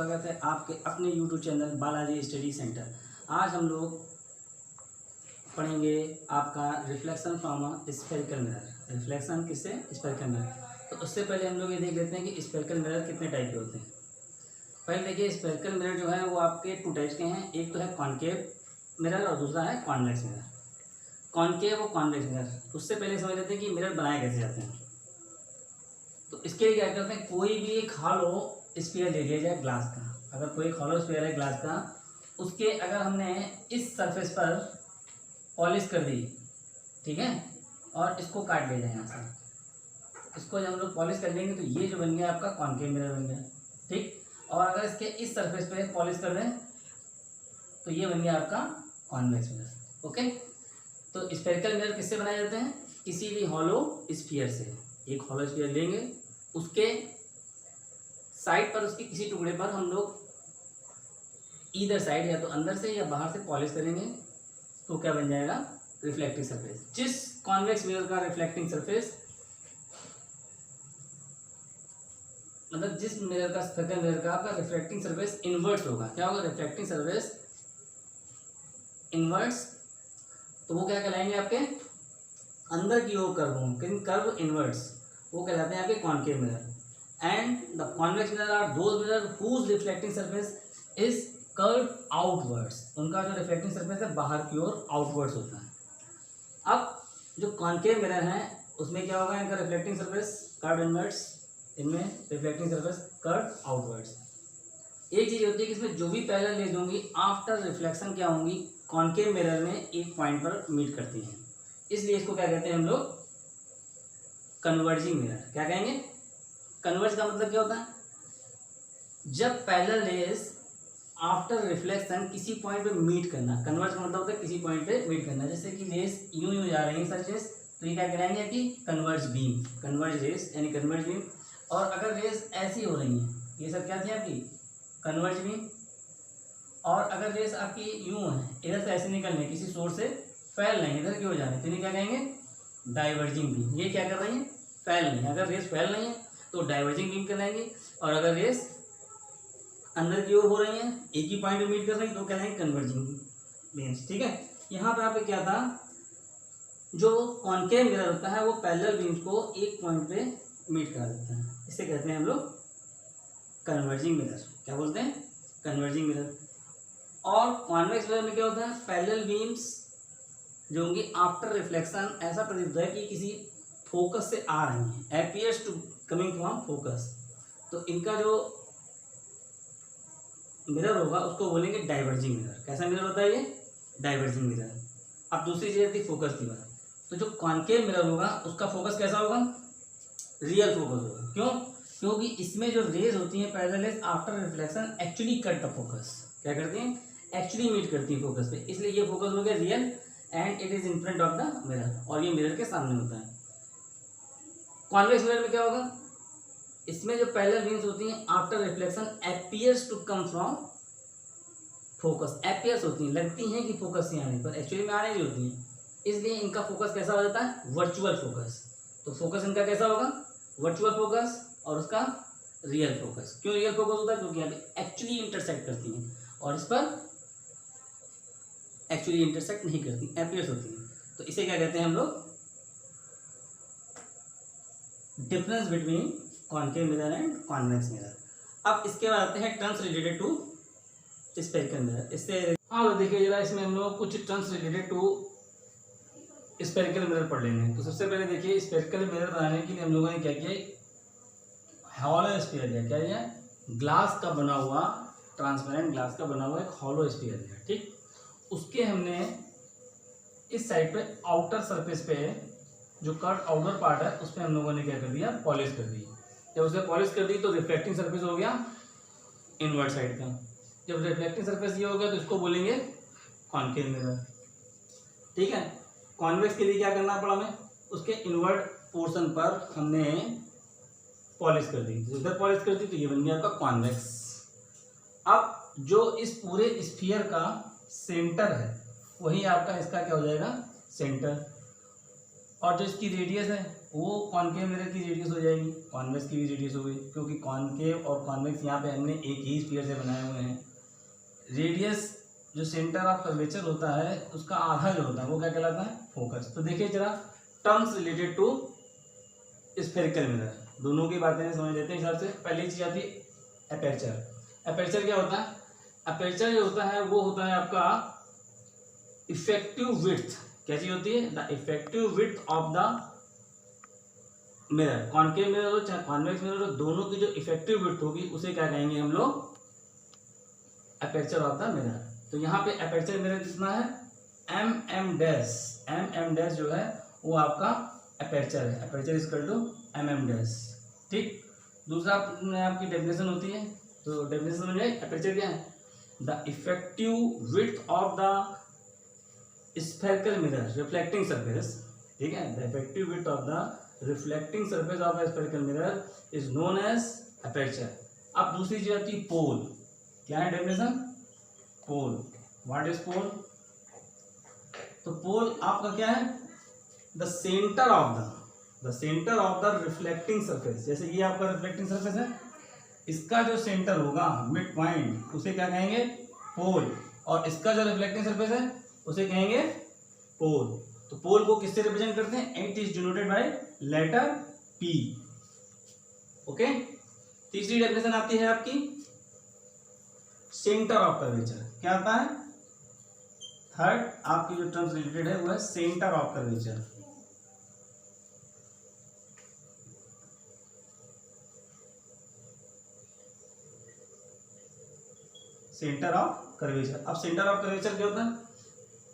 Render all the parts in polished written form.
स्वागत है आपके अपने YouTube channel Balaji study centre. आज हम लोग पढ़ेंगे आपका reflection from a spherical mirror. Reflection किससे? Spherical mirror. तो उससे पहले हम लोग ये देख लेते हैं कि स्फेरिकल मिरर कितने टाइप के होते हैं। पहले देखिए, स्फेरिकल मिरर जो है वो आपके टू टाइप्स के हैं। एक तो है कॉनकेव मिरर और दूसरा है कॉन्वेक्स मिरर। कॉनकेव और कॉन्वेक्स मिरर, उससे पहले समझ लेते हैं कि मिरर बनाए कैसे जाते हैं। तो इसके लिए क्या करते हैं, कोई भी एक हॉलो स्फीयर ले लिया जाए ग्लास का। अगर कोई हॉलो स्फीयर है ग्लास का, उसके अगर हमने इस सरफेस पर पॉलिश कर दी, ठीक है, और इसको काट लिया जाए यहाँ से, इसको जब हम लोग पॉलिश कर देंगे तो ये जो बन गया आपका कॉनकेव मिरर बन गया, ठीक। और अगर इसके इस सरफेस पे पॉलिश कर दें तो ये बन गया आपका कॉन्वेक्स मिरर। ओके, तो स्फेरिकल मिरर किससे बनाए जाते हैं? किसी भी हॉलो स्फीयर से। एक हॉलो स्फीयर लेंगे, उसके साइड पर, उसके किसी टुकड़े पर हम लोग ईदर साइड या तो अंदर से या बाहर से पॉलिश करेंगे, तो क्या बन जाएगा? Reflecting surface. जिस कॉन्वेक्स मिरर का रिफ्लेक्टिंग सरफेस, मतलब जिस मिरर का, स्फेरिकल मिरर का आपका रिफ्लेक्टिंग सरफेस इनवर्स होगा, क्या होगा? Reflecting surface inverse. तो वो क्या कहलाएंगे? आपके अंदर की ओर कर्व होंगे, कर्व इनवर्स, वो कहलाते हैं आपके concave mirror. And the convex mirror are those mirror whose reflecting surface is curve outwards. उनका जो रिफ्लेक्टिंग सरफेस है बाहर की ओर आउटवर्ड्स होता है। अब जो कॉनकेव मिरर है उसमें क्या होगा? इनका रिफ्लेक्टिंग सरफेस कर्व इनवर्ड्स, इनमें रिफ्लेक्टिंग सरफेस कर्व आउटवर्ड्स। एक चीज होती है कि इसमें जो भी पैरेलल रेज होंगी आफ्टर रिफ्लेक्शन क्या होंगी? कॉनकेव मिरर में एक पॉइंट पर मीट करती हैं, इसलिए इसको क्या कहते हैं हम लोग? Converging mirror. क्या कहेंगे? कन्वर्ज का मतलब क्या होता है? जब पैरेलल रेज आफ्टर रिफ्लेक्शन किसी पॉइंट पे मीट करना। कन्वर्ज का मतलब होता है किसी पॉइंट पे मीट करना। जैसे कि रेस यूं यूं जा रही है सच रेस, तो ये क्या कहलाएंगे कि कन्वर्ज बीम, कन्वर्ज रेस यानी कन्वर्ज बीम। और अगर रेस ऐसी हो रही है, ये सब क्या थी आपकी? Converge beam. और अगर रेस आपकी यूं है, इधर से ऐसे निकलने, किसी सोर्स से फैल रही है, इधर की हो जा रही है, तो इन्हें क्या कहेंगे? Diverging beam. ये क्या कर रही है? फैल रही है। अगर रेस फैल रही है तो डाइवर्जिंग बीम कहलाएंगे, और अगर रेस अंदर की ओर हो रही है, एक ही पॉइंट पे मीट कर रही है, तो कहलाएंगे कन्वर्जिंग बीम्स। ठीक है, यहाँ पर आपको क्या था, जो कॉनकेव मिरर होता है वो पैरेलल बीम्स को एक पॉइंट पे मीट करा देता है, इसे कहते हैं हम लोग कन्वर्जिंग मिरर। क्या बोलते हैं? Converging mirror. और कॉन्वेक्स मिरर में क्या होता है? पैरेलल बीम्स जो होंगी आफ्टर रिफ्लेक्शन ऐसा प्रतीत होता है कि किसी फोकस से आ रही हैं, appears to coming from focus. तो इनका जो मिरर होगा उसको बोलेंगे डाइवर्जिंग मिरर। कैसा मिरर होता है ये? Diverging mirror. अब दूसरी चीज आती है फोकस की बात। तो जो कॉनकेव मिरर होगा उसका फोकस कैसा होगा? रियल फोकस होगा। क्यों? क्योंकि इसमें जो रेज होती हैं parallel raise after reflection actually cut the focus. क्या करती हैं? एक्चुअली मीट करती है फोकस पे, इसलिए ये फोकस हो गया real and it is in front of the mirror, और ये मिरर के सामने होता है। कॉन्वेक्स मिरर में क्या होगा? इसमें जो पैरेलल बीम्स होती हैं after reflection appears to come from focus. Appears होती हैं, लगती हैं कि फोकस से आने पर एक्चुअली में आने नहीं होती हैं, इसलिए इनका फोकस कैसा हो जाता है? Virtual focus. तो फोकस इनका कैसा होगा? वर्चुअल फोकस, और उसका रियल फोकस। क्यों रियल फोकस होता है? क्योंकि यहाँ पे एक्चुअली इंटरसेक्ट करती हैं, और इस पर एक्चुअली इंटरसेक्ट नहीं करती, अपीयर्स होती हैं। तो इसे क्या कहते हैं हम लोग? Difference between concave mirror and convex mirror. अब इसके बाद आते हैं terms related to spherical mirror. इससे हाँ देखिए जरा, इसमें हम लोग कुछ terms related to spherical mirror पढ़ लेंगे। तो सबसे पहले देखिए, स्फेरिकल मिरर बनाने के लिए हम लोगों ने क्या किया? हॉलो स्फीयर लिया। क्या लिया? ग्लास का बना हुआ, ट्रांसपेरेंट ग्लास का बना हुआ एक हॉलो स्फीयर लिया, ठीक। उसके हमने इस साइड पे आउटर सरफेस पे जो कर्व आउटर पार्ट है उस पर हम लोगों ने क्या कर दिया? पॉलिश कर दी। जब उसे पॉलिश कर दी तो रिफ्लेक्टिंग सरफेस हो गया इनवर्ट साइड का। जब रिफ्लेक्टिंग सरफेस ये हो गया तो इसको बोलेंगे कॉनकेव मिरर, ठीक है। कॉन्वेक्स के लिए क्या करना पड़ा हमें? उसके इनवर्ट पोर्शन पर हमने पॉलिश कर दी, इधर पॉलिश कर दी तो ये बन गया आपका कॉन्वेक्स। अब जो इस पूरे स्फीयर का सेंटर है वही आपका इसका क्या हो जाएगा? सेंटर। और जो इसकी रेडियस है वो कॉनकेव मिरर की रेडियस हो जाएगी, कॉन्वेक्स की भी रेडियस हो गई, क्योंकि कॉनकेव और कॉन्वेक्स यहाँ पे हमने एक ही स्फीयर से बनाए हुए हैं। रेडियस जो सेंटर ऑफ कर्वेचर होता है उसका आधा जो होता है वो क्या कहलाता है, फोकस। तो देखिए जरा terms related to spherical mirror, दोनों की बातें समझ लेते हैं हिसाब से। पहली चीज आती है एपर्चर। एपर्चर क्या होता है, एपर्चर जो होता है वो होता है आपका इफेक्टिव विड्थ। क्या चीज होती है, the effective width of the mirror. Concave mirror हो चाहे कॉन्वेक्स मिरर हो, दोनों की जो इफेक्टिव विड्थ होगी उसे क्या कहेंगे हम लोग, एपर्चर ऑफ द मिरर। तो यहाँ पे एपर्चर मिरर कितना है, mm डैश। mm डैश जो है वो आपका एपर्चर है, aperture is equal to mm dash. ठीक, दूसरा आपकी डेफिनेशन होती है, तो डेफिनेशन समझ आए, एपर्चर क्या है, the effective width of the spherical mirror reflecting surface. ठीक है, the effective width of the reflecting surface of spherical mirror is known as aperture. अब दूसरी चीज आती है पोल। क्या है definition, pole. What is pole, तो पोल आपका क्या है, the centre of the reflecting surface. जैसे ये आपका रिफ्लेक्टिंग सरफेस है, इसका जो सेंटर होगा मिड पॉइंट उसे क्या कहेंगे, पोल, और इसका जो रिफ्लेक्टिंग सरफेस है उसे कहेंगे पोल। तो पोल को किससे रिप्रेजेंट करते हैं, it is denoted by letter P। Okay, तीसरी डेफिनेशन आती है आपकी सेंटर ऑफ कर्वेचर। क्या आता है, थर्ड आपकी जो टर्म्स रिलेटेड है वो है centre of curvature. Centre of curvature. अब सेंटर ऑफ कर्वेचर क्या होता है,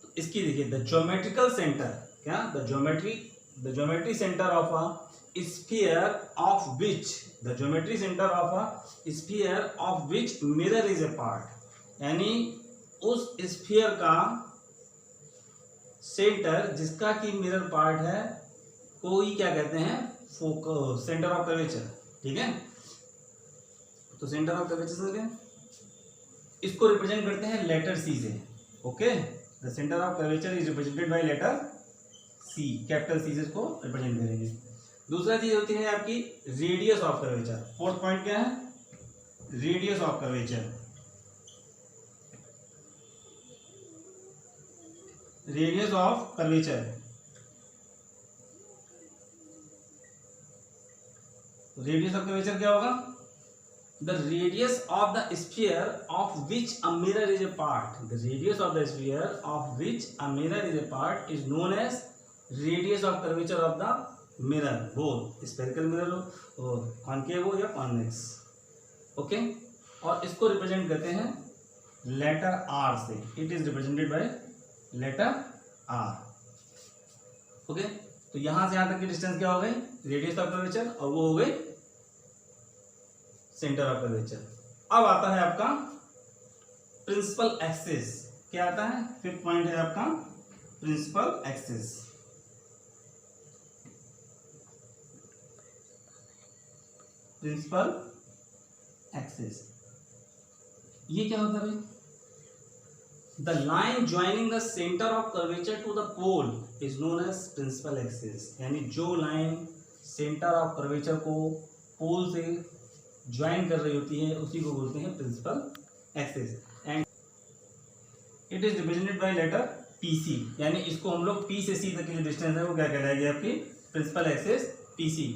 तो इसकी देखिए द ज्योमेट्रिकल सेंटर, क्या, the geometry centre of a sphere of which, the geometry centre of a sphere of which mirror is a part. यानी उस स्फीयर का सेंटर जिसका की मिरर पार्ट है को ही क्या कहते हैं, फोकस, सेंटर ऑफ कर्वेचर। ठीक है, तो सेंटर ऑफ कर्वेचर समझ, इसको रिप्रेजेंट करते हैं लेटर सी से। Okay, the centre of curvature is represented by letter C, capital C से इसको रिप्रेजेंट करेंगे। दूसरा चीज होती है आपकी radius of curvature. Fourth point क्या है, radius of curvature. Radius of curvature, radius of curvature क्या होगा, the radius of the sphere of which a mirror is a part, the radius of the sphere of which a mirror is a part is known as radius of curvature of the mirror, both spherical mirror हो और concave हो या convex। Okay, और इसको represent करते हैं letter R से, it is represented by letter R। ओके, तो यहां से यहां तक की डिस्टेंस क्या हो गई, रेडियस ऑफ कर्वेचर, और वो हो गई सेंटर ऑफ कर्वेचर। अब आता है आपका प्रिंसिपल एक्सिस। क्या आता है, फिफ्थ पॉइंट है आपका प्रिंसिपल एक्सिस। प्रिंसिपल एक्सिस ये क्या होता है भाई, the line joining the centre of curvature to the pole is known as principal axis. यानी जो लाइन सेंटर ऑफ कर्वेचर को पोल से ज्वाइन कर रही होती है उसी को बोलते हैं principal axis, and it is represented by letter PC। यानी इसको हम लोग P से C तक की जो डिस्टेंस है वो क्या कहलाएगी, आपकी प्रिंसिपल एक्सिस PC।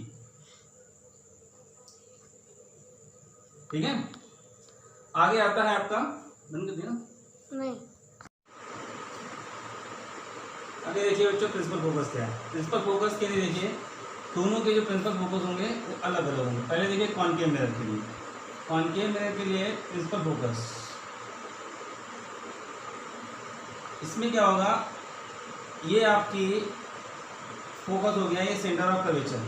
ठीक है, आगे आता है आपका, बंद कर दिया नहीं, आगे देखिए बच्चों प्रिंसिपल फोकस क्या है। प्रिंसिपल फोकस के लिए देखिए दोनों के जो प्रिंसिपल फोकस होंगे वो अलग अलग होंगे। पहले देखिए कॉनकेव मिरर के लिए, कॉनकेव मिरर के लिए प्रिंसिपल फोकस, इसमें क्या होगा, ये आपकी फोकस हो गया, ये सेंटर ऑफ कर्वेचर।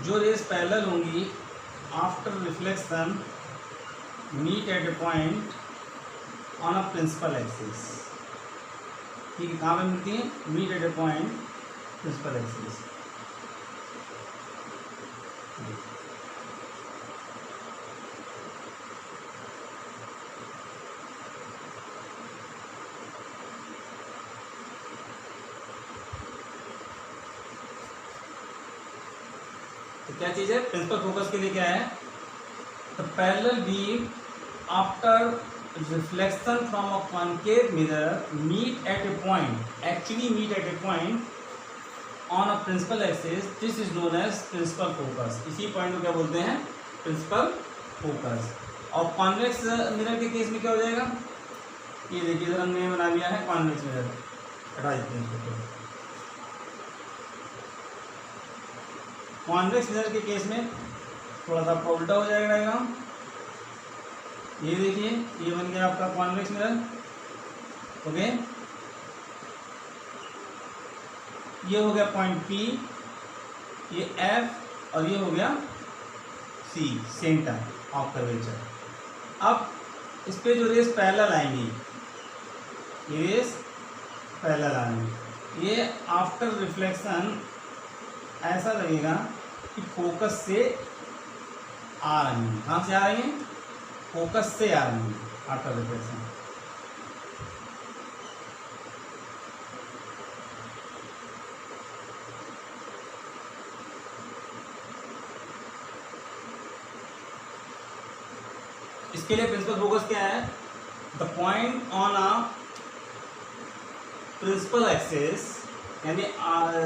जो रेस पैरेलल होंगी after reflection meet at a point on a principal axis. ठीक है, कहाँ पे मिलती है, meet at a point principal axis. तो क्या चीज़ है, प्रिंसिपल फोकस के लिए क्या है, the parallel beam after reflection from a concave mirror meet at a point, actually meet at a point on a principal axis, this is known as principal focus. इसी पॉइंट को क्या बोलते हैं, प्रिंसिपल फोकस। और कॉन्वेक्स मिरर के case में क्या हो जाएगा, ये देखिए इधर हमने बना लिया है कॉन्वेक्स मिरर, हटा देते हैं इसको। कॉन्वेक्स मिरर के केस में थोड़ा सा आपका उल्टा हो जाएगा डायग्राम। ये देखिए ये बन गया आपका कॉन्वेक्स मिरर, ओके। ये हो गया पॉइंट P, ये F और ये हो गया C, सेंटर ऑफ कर्वेचर। अब इस पे जो रेस पैरेलल आएंगी, ये रेस पैरेलल आएंगी, ये आफ्टर रिफ्लेक्शन ऐसा लगेगा कि फोकस से आ रही हैं। कहाँ से आ रही हैं, फोकस से आ रही हैं आफ्टर रिफ्लेक्शन। इसके लिए प्रिंसिपल फोकस क्या है, the point on a principal axis, यानी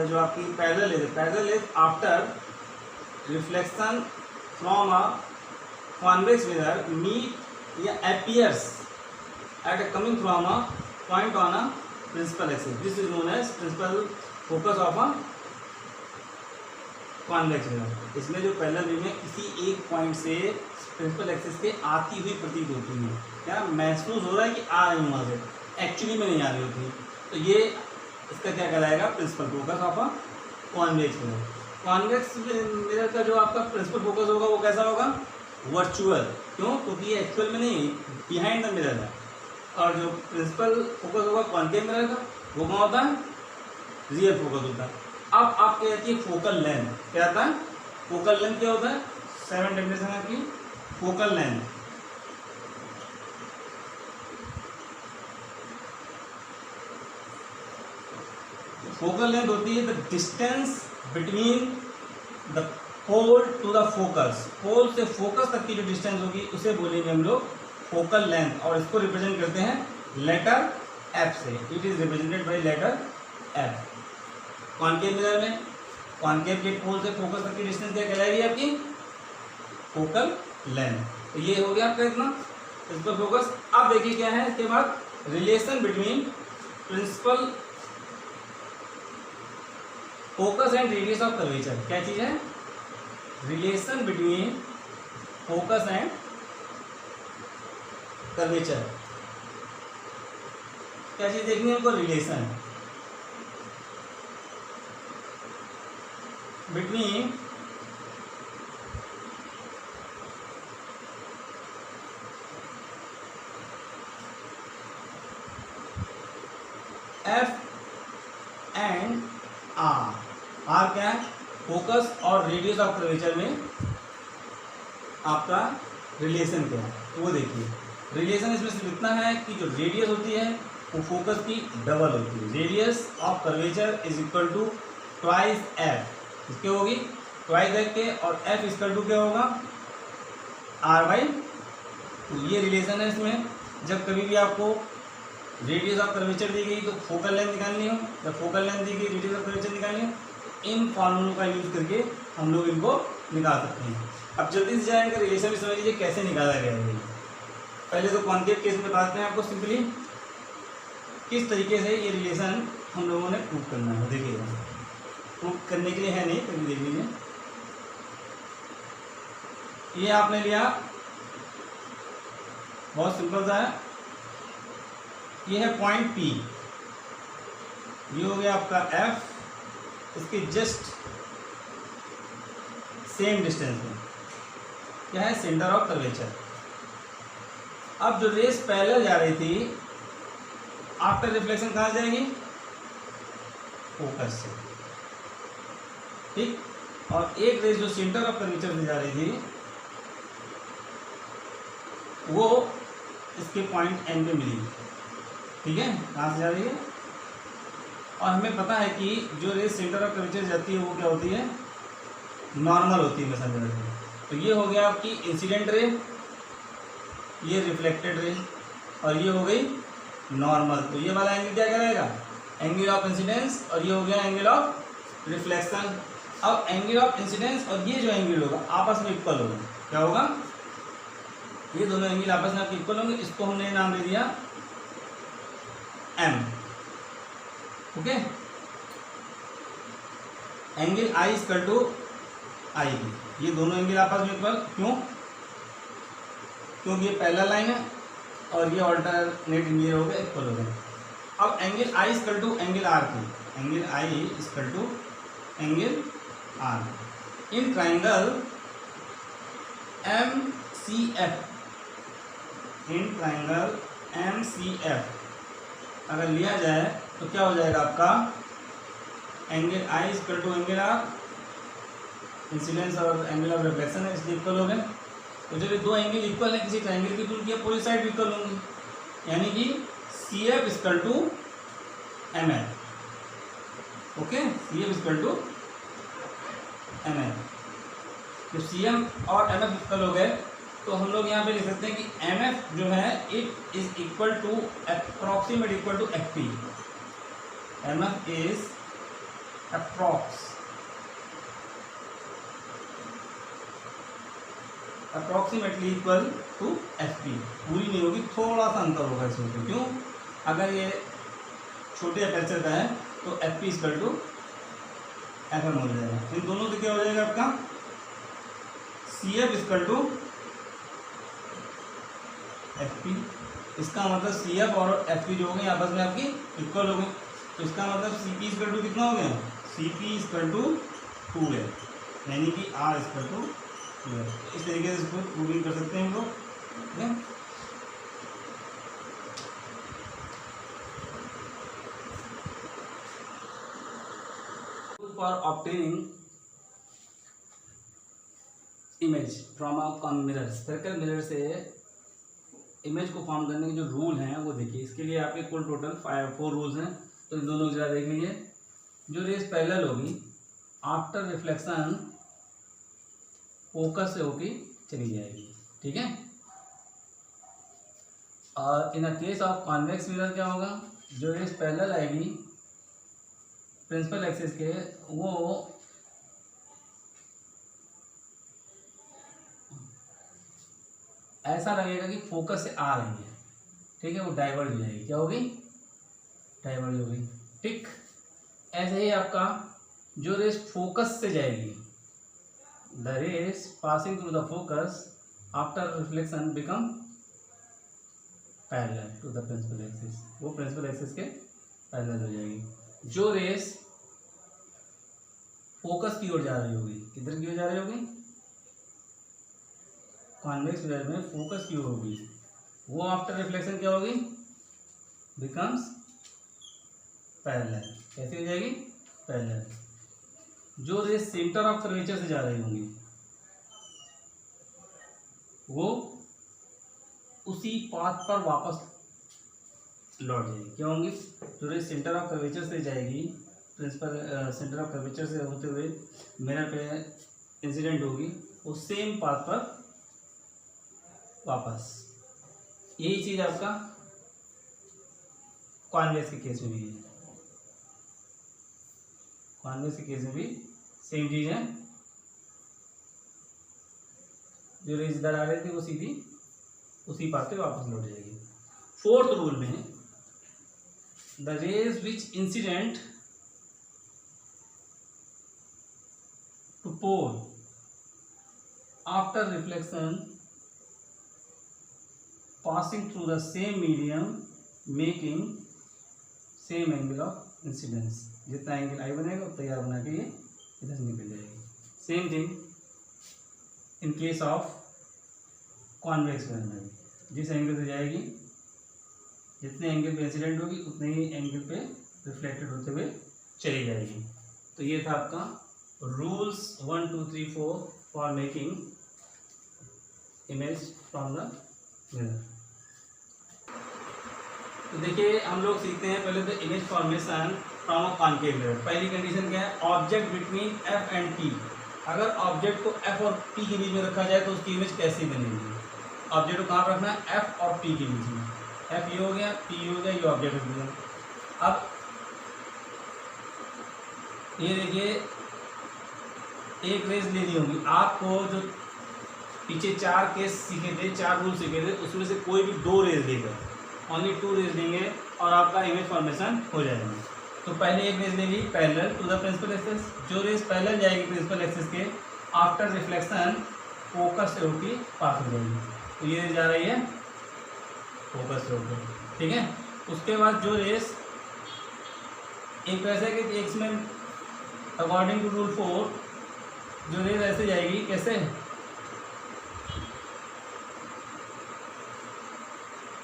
जो आपकी parallel is after reflection from a convex mirror meet या appears at a coming from a point on a principal axis, this is known as principal focus of a convex mirror. इसमें जो parallel beam है किसी एक point से principal axis के आती हुई प्रतीत होती है, क्या महसूस हो रहा है कि आ रही वहाँ से, एक्चुअली में नहीं आ रही होती। तो ये इसका क्या कहलाएगा, principal focus of a convex mirror. Convex mirror का जो आपका प्रिंसिपल फोकस होगा वो कैसा होगा, वर्चुअल। क्यों, क्योंकि ये एक्चुअल में नहीं, बिहाइंड द मिरर है। और जो प्रिंसिपल फोकस होगा कॉन्केव मिरर का, वो कहाँ होता है, रियल फोकस होता है। अब आप क्या कहती है, फोकल लेंथ। क्या आता है, फोकल लेंथ क्या होता है, 7 डेफिनेशन है आपकी फोकल लेंथ। फोकल लेंथ होती है the distance between the pole to the focus. Pole से फोकस तक की जो डिस्टेंस होगी उसे बोलेंगे हम लोग फोकल लेंथ, और इसको रिप्रेजेंट करते हैं लेटर F से। It is represented by letter F। Concave mirror में कॉन्केव के पोल से फोकस तक की डिस्टेंस क्या कहलाएगी आपकी, फोकल लेंथ। तो ये हो गया आपका इतना प्रिंसिपल फोकस। अब देखिए क्या है इसके बाद, relation between principal focus and radius of curvature. क्या चीज है, relation between focus and curvature. क्या चीज देखनी है हमको, relation between F and R। R क्या है, फोकस और रेडियस ऑफ कर्वेचर में आपका रिलेशन क्या है, तो वो देखिए। रिलेशन इसमें सिर्फ इतना है कि जो रेडियस होती है वो फोकस की डबल होती है। Radius of curvature is equal to twice F, इसके होगी ट्वाइस F के, और F इक्वल टू क्या होगा, R/2। तो ये रिलेशन है इसमें। जब कभी भी आपको रेडियस ऑफ कर्वेचर दी गई तो फोकल लेंथ निकालनी हो, जब फोकल लेंथ दी गई रेडियस ऑफ कर्वेचर निकालनी हो, इन फॉर्मूलों का यूज करके हम लोग इनको निकाल सकते हैं। अब जल्दी से जाएंगे रिलेशन भी समझ लीजिए कैसे निकाला गया है। पहले तो कॉन्केव केस में बताते हैं आपको सिंपली किस तरीके से ये रिलेशन हम लोगों ने प्रूव करना है। देखिएगा, प्रूव करने के लिए है नहीं, कभी देख लीजिए। ये आपने लिया, बहुत सिंपल सा है। ये है पॉइंट P, ये हो गया आपका F, इसके जस्ट सेम डिस्टेंस में क्या है, सेंटर ऑफ कर्वेचर। अब जो रेस पैरेलल जा रही थी, आफ्टर रिफ्लेक्शन कहाँ जाएगी, फोकस से, ठीक। और एक रेस जो सेंटर ऑफ कर्वेचर से जा रही थी वो इसके पॉइंट N पे मिली, ठीक है, कहाँ से जा रही है। और हमें पता है कि जो रेस सेंटर ऑफ कर्वेचर जाती है वो क्या होती है, नॉर्मल होती है हमेशा मिरर की। तो ये हो गया आपकी इंसिडेंट रे, ये रिफ्लेक्टेड रे, और ये हो गई नॉर्मल। तो ये वाला एंगल क्या कहलाएगा, एंगल ऑफ इंसिडेंस, और ये हो गया एंगल ऑफ रिफ्लेक्शन। अब एंगल ऑफ इंसिडेंस और ये जो एंगल होगा आपस में इक्वल होगा, क्या होगा, ये दोनों एंगल आपस में आपके इक्वल होंगे। इसको हमने नाम दे दिया M. Okay, angle I equal to I B, ये दोनों एंगल आपस में इक्वल, क्यों, क्योंकि ये पहला लाइन है और ये ऑल्टरनेट मिरर हो गए, इक्वल हो गए। अब angle I equal to angle r की, angle I equal to angle r in triangle M C F, in triangle M C F अगर लिया जाए तो क्या हो जाएगा आपका, angle I equal to angle r, incidence और एंगल ऑफ रिफ्लेक्शन है इसलिए इक्वल हो गए। तो जब ये दो एंगल इक्वल है किसी ट्राइंगल की, तो उनकी पूरी साइड इक्वल होंगी, यानी कि C F equal to M F. Okay, C F equal to M F. जब सी एम और एम एफ इक्वल हो गए तो हम लोग यहाँ पे लिख सकते हैं कि एम एफ जो है it is equal to approximate equal to F P. M F is approximately equal to F P. पूरी नहीं होगी, थोड़ा सा अंतर होगा इसमें। क्यों, अगर ये छोटे अपर्चर का है तो F P equal to F M हो जाएगा। इन दोनों से क्या हो जाएगा आपका, C F equal to F P. इसका मतलब सी एफ और एफ पी जो हो गए आपस में आपकी इक्वल हो गई। तो इसका मतलब सी पी इक्वल टू कितना हो गया, सी पी इक्वल टू 2 है, यानी कि आर इक्वल टू 2 है। इस तरीके से इसको प्रूविंग कर सकते हैं हम लोग। ठीक है, for obtaining image from a mirror, circle mirror से इमेज को फॉर्म करने के जो रूल हैं वो देखिए। इसके लिए आपके कुल टोटल 4 रूल्स हैं, तो इन दोनों को जरा देख लीजिए। जो रेस पैरेलल होगी आफ्टर रिफ्लेक्शन फोकस से होके चली जाएगी, ठीक है। और in a case of convex mirror क्या होगा, जो रेस पैरेलल आएगी प्रिंसिपल एक्सिस के, वो ऐसा लगेगा कि फोकस से आ रही है, ठीक है, वो डाइवर्ज हो जाएगी, क्या होगी, डाइवर्ज हो गई। ठीक, ऐसे ही आपका जो रेस फोकस से जाएगी, the rays passing through the focus after reflection become parallel to the principal axis, वो प्रिंसिपल एक्सिस के पैरेलल हो जाएगी। जो रेस फोकस की ओर जा रही होगी, किधर की ओर जा रही होगी, कॉन्वेक्स मिरर में फोकस की ओर होगी, वो आफ्टर रिफ्लेक्शन क्या होगी, बिकम्स पैरेलल। कैसे हो जाएगी, पैरेलल। जो रेस सेंटर ऑफ कर्वेचर से जा रही होंगी वो उसी पाथ पर वापस लौट जाएगी, क्या होंगी, जो रेस सेंटर ऑफ कर्वेचर से जाएगी, प्रिंसिपल सेंटर ऑफ कर्वेचर से होते हुए मिरर पे इंसिडेंट होगी, वो सेम पाथ पर वापस। यही चीज आपका कॉन्वेक्स के केस में भी है, कॉन्वेक्स के केस में भी सेम चीज है। जो रेस इधर आ रही थी वो सीधी उसी पाथ पे वापस लौट जाएगी। 4th रूल में the rays which incident to pole after reflection passing through the same medium making same angle of incidence। जितना एंगल आई बनेगा उतना तैयार बना के ये इधर से निकल जाएगी। Same thing in case of convex mirror में, जिस एंगल से जाएगी, जितने एंगल पे इंसिडेंट होगी उतने ही एंगल पे रिफ्लेक्टेड होते हुए चली जाएगी। तो ये था आपका rules 1 2 3 4 for making image from the mirror. तो देखिए हम लोग सीखते हैं पहले तो image formation from a concave mirror. पहली कंडीशन क्या है, object between F and P अगर ऑब्जेक्ट को एफ और पी के बीच में रखा जाए तो उसकी इमेज कैसी बनेगी। ऑब्जेक्ट को कहाँ पर रखना है, एफ और पी के बीच में। एफ ये हो गया, पी हो गया, ये ऑब्जेक्ट हो गया। अब ये देखिए एक रेज लेनी होगी आपको, जो पीछे 4 केस सीखे थे, 4 रूल सीखे थे, उसमें से कोई भी 2 रेज लेगा, ओनली 2 रेज लेंगे और आपका इमेज फॉर्मेशन हो जाएगा। तो पहले एक रेज लेगी parallel to the principal axis, जो रेज पैरेलल जाएगी प्रिंसिपल एक्सिस के, आफ्टर रिफ्लेक्शन फोकस से होकर पास हो जाएगी। तो ये रेज जा रही है फोकस से होकर, ठीक है। उसके बाद जो रेज एक वैसे कि एक में अकॉर्डिंग टू रूल 4 जो रेज ऐसे जाएगी, कैसे,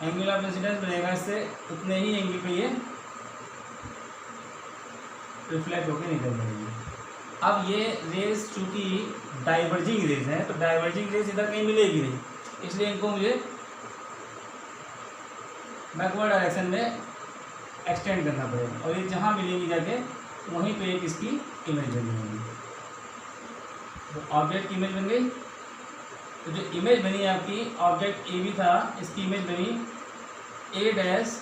एंगल ऑफ इंसिडेंस बनेगा इससे उतने ही एंगल पे ये रिफ्लेक्ट होकर निकल जाएगी। अब ये रेज चूंकि डाइवर्जिंग रेज है तो डाइवर्जिंग रेज इधर कहीं मिलेगी नहीं, इसलिए इनको मुझे बैकवर्ड डायरेक्शन में एक्सटेंड करना पड़ेगा और ये जहाँ मिलेंगी जाके वहीं पे एक इसकी इमेज बनी होगी। तो ऑब्जेक्ट की इमेज बन गई। तो जो इमेज बनी आपकी ऑब्जेक्ट ए बी था, इसकी इमेज बनी ए डैश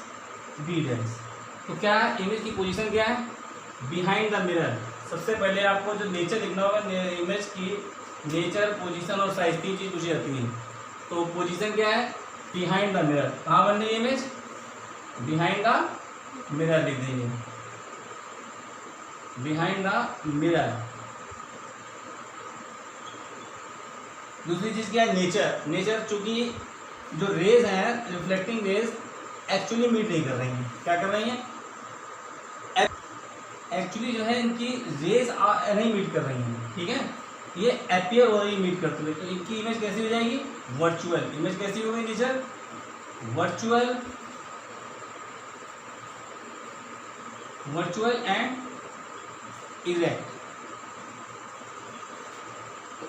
बी डैश। तो क्या है इमेज की पोजीशन, क्या है, बिहाइंड द मिरर। सबसे पहले आपको जो नेचर लिखना होगा, इमेज की नेचर, पोजीशन और साइज, 3 चीज़ पूछी जाती है। तो पोजीशन क्या है, बिहाइंड द मिरर। कहाँ बन रही है इमेज, बिहाइंड द मिरर लिख देंगे, बिहाइंड द मिरर। दूसरी चीज क्या है, नेचर। नेचर चूंकि जो रेज हैं रिफ्लेक्टिंग रेज एक्चुअली मीट नहीं कर रही हैं, क्या कर रही हैं, एक्चुअली जो है इनकी रेज नहीं मीट कर रही हैं, ठीक है, ये अपीयर हो रही मीट करते हुए। तो इनकी इमेज कैसी हो जाएगी, वर्चुअल। इमेज कैसी हो गई nature, virtual, virtual and erect.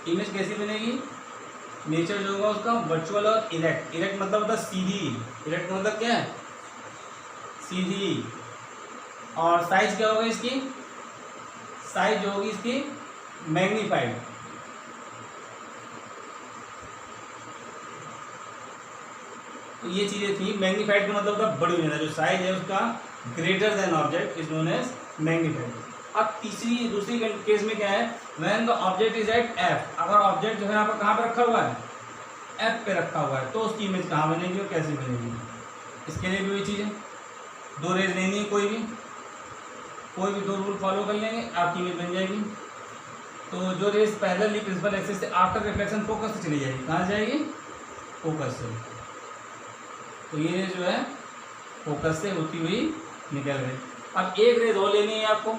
Image कैसी बनेगी, नेचर जो होगा उसका वर्चुअल और इरेक्ट। इरेक्ट मतलब होता है सीधी, इरेक्ट मतलब क्या है, सीधी। और साइज क्या होगा इसकी, साइज जो होगी इसकी मैग्नीफाइड। तो ये चीजें थी। मैग्नीफाइड का मतलब होता है बड़ी हो जाना, जो साइज है उसका greater than object is known as magnified. अब दूसरी केस में क्या है, when the object is at F. अगर ऑब्जेक्ट जो है आपका कहाँ पे रखा हुआ है, एफ पे रखा हुआ है, तो उसकी इमेज कहाँ बनेगी और कैसे बनेगी। इसके लिए भी वही चीज़ है, 2 रेज लेनी है, कोई भी 2 रूल फॉलो कर लेंगे, आपकी इमेज बन जाएगी। तो जो रेज पैरेलली प्रिंसिपल एक्सिस से आफ्टर रिफ्लेक्शन फोकस से चली जाएगी, कहाँ जाएगी, फोकस से। तो ये रेज जो है फोकस से होती हुई निकल गई। अब एक रेज और लेनी है आपको,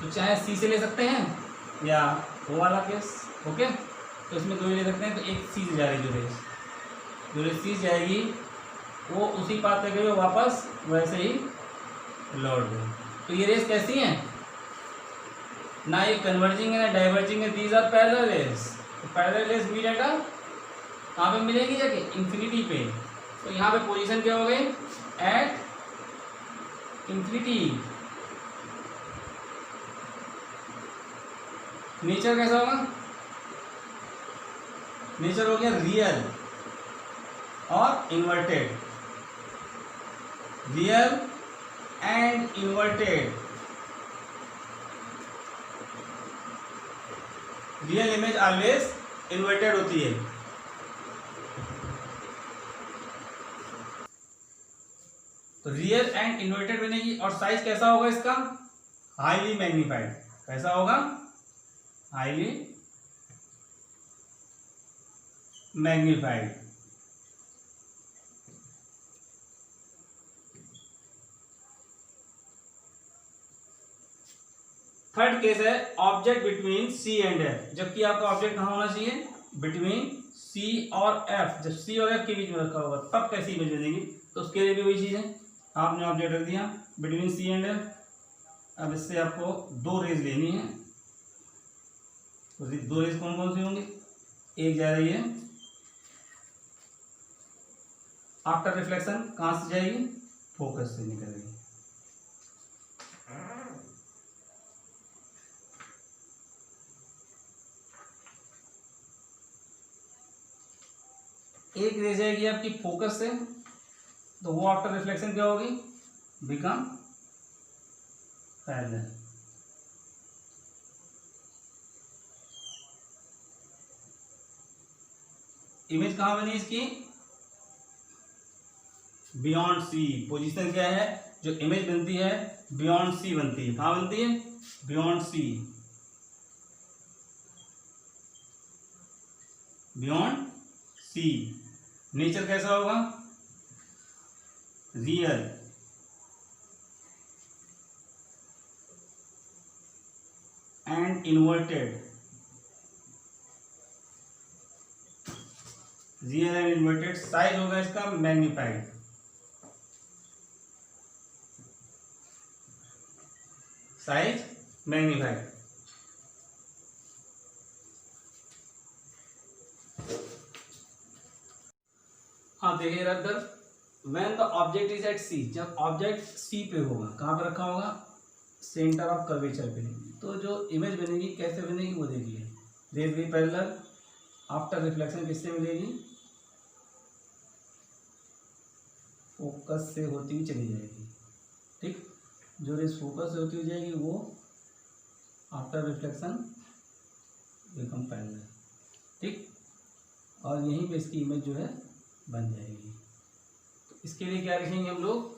तो चाहे सी से ले सकते हैं या वो वाला केस, ओके। तो इसमें 2 ही ले सकते हैं। तो एक सी से जा रही जो रेज सी जाएगी वो उसी पाथ पे गई और वापस वैसे ही लौट गई। तो ये रेस कैसी हैं, ना ये कन्वर्जिंग है ना डाइवर्जिंग है, दीज आर पैरेलल रेस। तो पैरेलल रेस मीट एट कहाँ पे मिलेगी जाके, इंफिनिटी पे। तो यहाँ पे पोजीशन क्या हो गई, एट इंफिनिटी। नेचर कैसा होगा, नेचर हो गया रियल और inverted, real and inverted. Real image always inverted होती है। तो रियल एंड इन्वर्टेड बनेगी। और साइज कैसा होगा इसका, हाईली मैग्नीफाइड। कैसा होगा, हाईली मैग्नीफाइड। थर्ड केस है object between C and F. जबकि आपका ऑब्जेक्ट कहाँ होना चाहिए, बिटवीन सी और एफ। जब सी और एफ के बीच में रखा होगा तब कैसी इमेज बनेगी। तो उसके लिए भी वही चीज है, आपने ऑब्जेक्ट रख दिया बिटवीन सी एंड एफ। अब इससे आपको 2 रेज लेनी है। तो 2 रेज कौन कौन सी होंगी, एक जा रही है आफ्टर रिफ्लेक्शन, कहाँ से जाएगी, फोकस से निकल रही है। एक रेज आएगी आपकी फोकस से, तो वो आफ्टर रिफ्लेक्शन क्या होगी, बिकम पैरेलल। इमेज कहाँ बनी इसकी, बियॉन्ड सी। पोजीशन क्या है, जो इमेज बनती है बियॉन्ड सी बनती है। कहाँ बनती है, beyond C, beyond C. Nature कैसा होगा, real, and inverted, real and inverted. Size होगा इसका मैग्नीफाइड, साइज मैग्नीफाइड। हाँ देखिए इधर, when the object is at C, जब ऑब्जेक्ट सी पे होगा, कहाँ पे रखा होगा, सेंटर ऑफ कर्वेचर पे, तो जो इमेज बनेगी कैसे बनेगी वो देखिए। रेज भी पैरेलल, आफ्टर रिफ्लेक्शन किससे मिलेगी, फोकस से होती हुई चली जाएगी। ठीक, जो रेज फोकस से होती हुई जाएगी वो आफ्टर रिफ्लेक्शन बिकम पैरेलल। ठीक, और यहीं पे इसकी इमेज जो है बन जाएगी। तो इसके लिए क्या लिखेंगे हम लोग,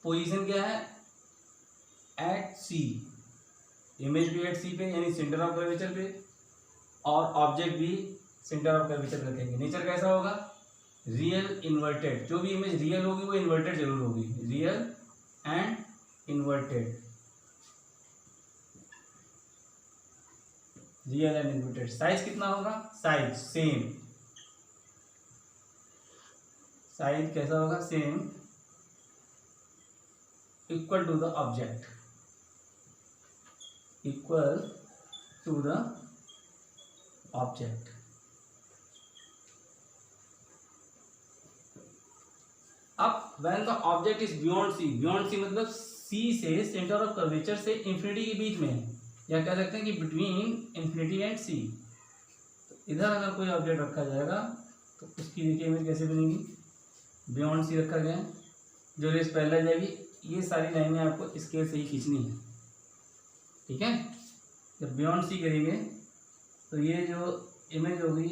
पोजीशन क्या है, एट सी, इमेज भी एट सी पे यानी सेंटर ऑफ कर्वेचर पे, और ऑब्जेक्ट भी सेंटर ऑफ कर्वेचर रखेंगे। नेचर कैसा होगा, रियल इन्वर्टेड, जो भी इमेज रियल होगी वो इन्वर्टेड जरूर होगी, real and inverted, real and inverted. Size कितना होगा, साइज सेम, साइज कैसा होगा, same, equal to the object, equal to the object. अब when the object is beyond C, beyond C मतलब सी से सेंटर ऑफ कर्वेचर से infinity के बीच में, या कह सकते हैं कि बिटवीन इंफिनिटी एंड सी। तो इधर अगर कोई ऑब्जेक्ट रखा जाएगा तो उसकी देखिए इमेज कैसे बनेगी, बियॉन्ड सी रखा गया है, जो रेस पैरेलल जाएगी। ये सारी लाइनें आपको स्केल से ही खींचनी है, ठीक है। जब बियॉन्ड सी करेंगे तो ये जो इमेज होगी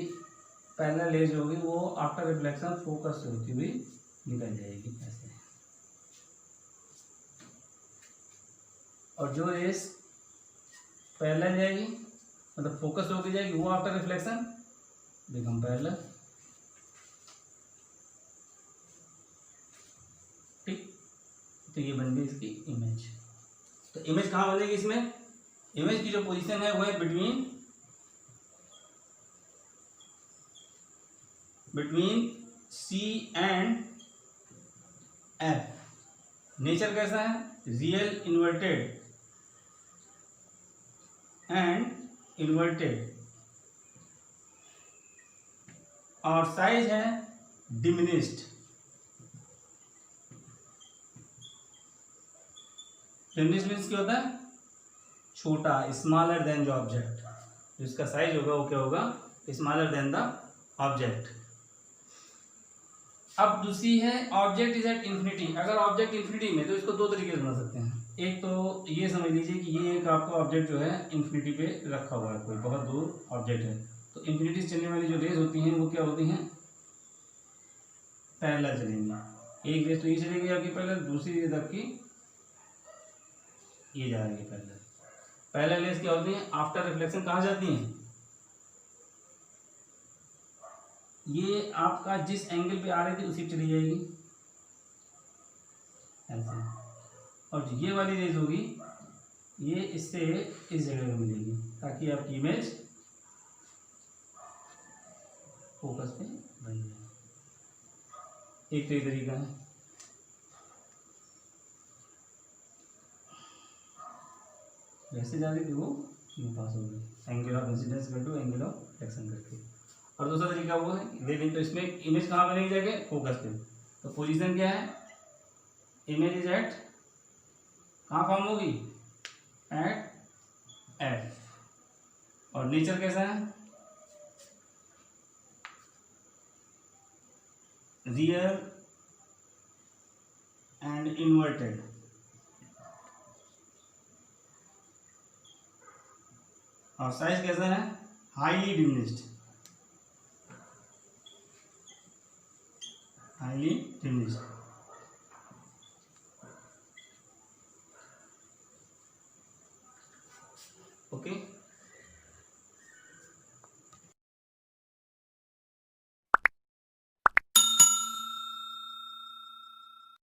पैरेलल रेज होगी वो आफ्टर रिफ्लेक्शन फोकस से होती हुई निकल जाएगी ऐसे, और जो रेस पैरेलल जाएगी मतलब फोकस होकर जाएगी वो आफ्टर रिफ्लेक्शन बिकम पैरेलल। ठीक, तो ये बन गई इसकी इमेज। तो इमेज कहाँ बनेगी इसमें, इमेज की जो पोजीशन है वो है between C and F. Nature कैसा है, रियल इन्वर्टेड एंड इन्वर्टेड, और साइज है डिमिनिश्ड। डिमिनिश्ड मीन्स क्या होता है, छोटा, स्मॉलर देन जो ऑब्जेक्ट, जिसका साइज होगा वो क्या होगा, स्मॉलर देन द ऑब्जेक्ट। अब दूसरी है ऑब्जेक्ट इज एट इन्फिनिटी। अगर ऑब्जेक्ट इन्फिनिटी में, तो इसको दो तरीके से बना सकते हैं। एक तो ये समझ लीजिए कि ये एक आपका ऑब्जेक्ट जो है इन्फिनिटी पे रखा हुआ है, कोई बहुत दूर ऑब्जेक्ट है, तो इन्फिनिटी से चलने वाली जो रेज होती हैं वो क्या होती हैं, पैरेलल चलेंगी। एक रेज तो ये चलेगी आपकी पैरेलल, दूसरी रेज आपकी ये जा रही है पैरेलल। पैरेलल रेज क्या होती है, आफ्टर रिफ्लेक्शन कहाँ जाती हैं, ये आपका जिस एंगल पे आ रही थी उसी पे चली जाएगी ऐसे, और ये वाली रेज होगी ये इससे इस जगह पे मिलेगी, ताकि आपकी इमेज फोकस पे बन जाए। एक तो ये तरीका है। वैसे जा रही थी वो यूँ पास हो गई, एंगल ऑफ इंसिडेंस कर दो एंगल ऑफ रिफ्लेक्शन करके। और दूसरा तरीका वो है रेडिंग, तो इसमें इमेज कहाँ बनेगी जाके, फोकस पे। तो पोजीशन क्या है, इमेज इज एट, कहाँ फॉर्म होगी, एट एफ, और नेचर कैसा है, रियल एंड इन्वर्टेड। और साइज कैसा है, हाईली डिमिनिश्ड, हाईली डिमिनिश्ड।